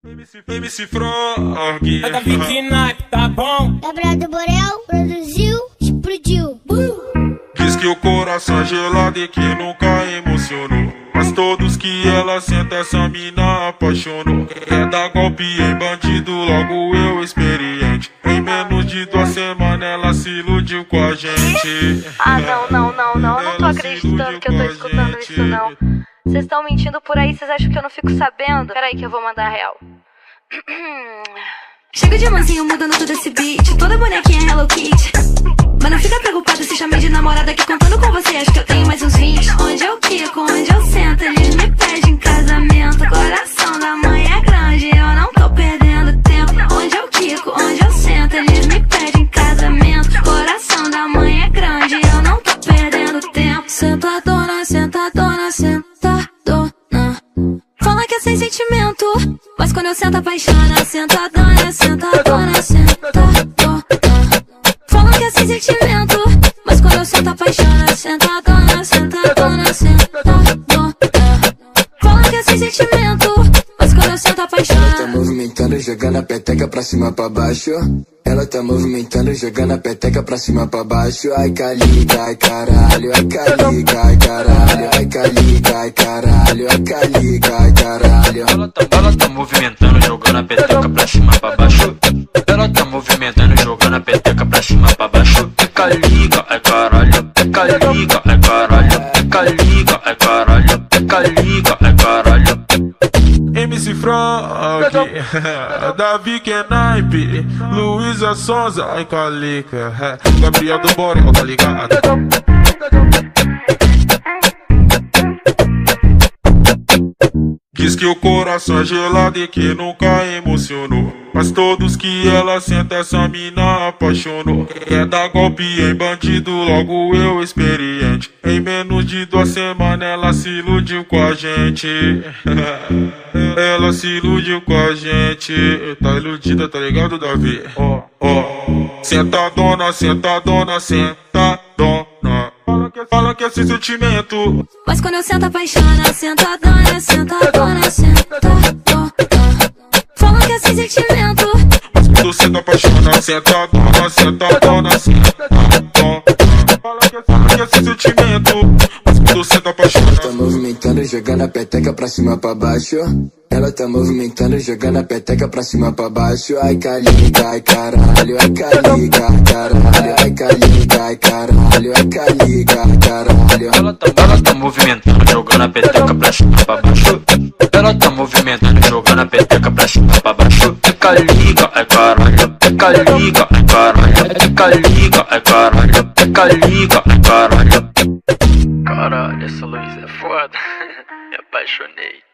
MC Frog. É da Vicky, tá bom? Gabriel do Borel produziu, explodiu. Diz que o coração é gelado e que nunca emocionou, mas todos que ela senta essa mina apaixonou. É dar golpe em bandido, logo eu experiente. Em menos de 2 semanas ela se iludiu com a gente. Ah, não, eu não tô acreditando que eu tô escutando isso não. Vocês estão mentindo por aí, vocês acham que eu não fico sabendo? Peraí que eu vou mandar a real. Chega de mansinho mudando todo esse beat, toda bonequinha Hello Kitty. Mas não fica preocupada se chamei de namorada, que contando com você acho que eu tenho mais uns 20. Onde eu quico, onde eu sento, eles me pedem casamento. Coração da mãe é grande, eu não tô perdendo tempo. Onde eu quico, onde eu sento, eles me pedem casamento. Coração da mãe é grande, eu não tô perdendo tempo. Sentadona, sentadona, sentadona. Fala que é sem sentimento, mas quando eu sento apaixona. Sentadona, sentadona, sentadona. Fala que é sem sentimento, mas quando eu sento apaixona. Sentadona, sentadona, sentadona. Fala que é sem sentimento, mas quando eu sento apaixona. Ela tá movimentando, jogando a peteca pra cima pra baixo. Ela tá movimentando, jogando a peteca pra cima pra baixo. Ai caliga, ai caralho, ai caliga, ai caralho, ai caliga, ai caralho, ai caliga, ai caralho. Ela tá movimentando, jogando a peteca pra cima pra baixo. Ela tá movimentando, jogando a peteca pra cima pra baixo. Ai caliga, ai caralho, ai caliga, ai caralho, ai caliga, ai caralho, ai caliga, ai caralho. MC Frog, Davi Kenaipe, Luísa Sonza, ai calica, Gabriel do Borel, tá ligado? Diz que o coração é gelado e que nunca emocionou, mas todos que ela senta essa mina apaixonou. Quer dar golpe em bandido, logo eu experiente. Em menos de 2 semanas ela se iludiu com a gente. Ela se iludiu com a gente. Tá iludida, tá ligado, Davi? Sentadona, sentadona, sentadona. Fala que é sem sentimento, mas quando eu sento apaixona. Sentadona, sentadona, sentadona. Fala que é sem sentimento, mas quando você apaixona. Sentadona, sentadona, sentadona. Fala que é sem sentimento, mas quando você apaixona. Ela tá movimentando, jogando a peteca pra cima pra baixo. Ela tá movimentando, jogando a peteca pra cima pra baixo. Ai caliga, ai caralho, ai caliga, ai caralho, ai caliga, ai caralho, ai caliga, ai caralho. Ela tá movimentando, jogando a peteca pra cima pra baixo. Ela tá movimentando, jogando a peteca pra cima pra baixo. Ai caliga, ai caralho, ai caliga, ai caralho, ai caliga, ai caralho, ai caliga, ai caralho. Caralho, essa luz é foda. Me apaixonei.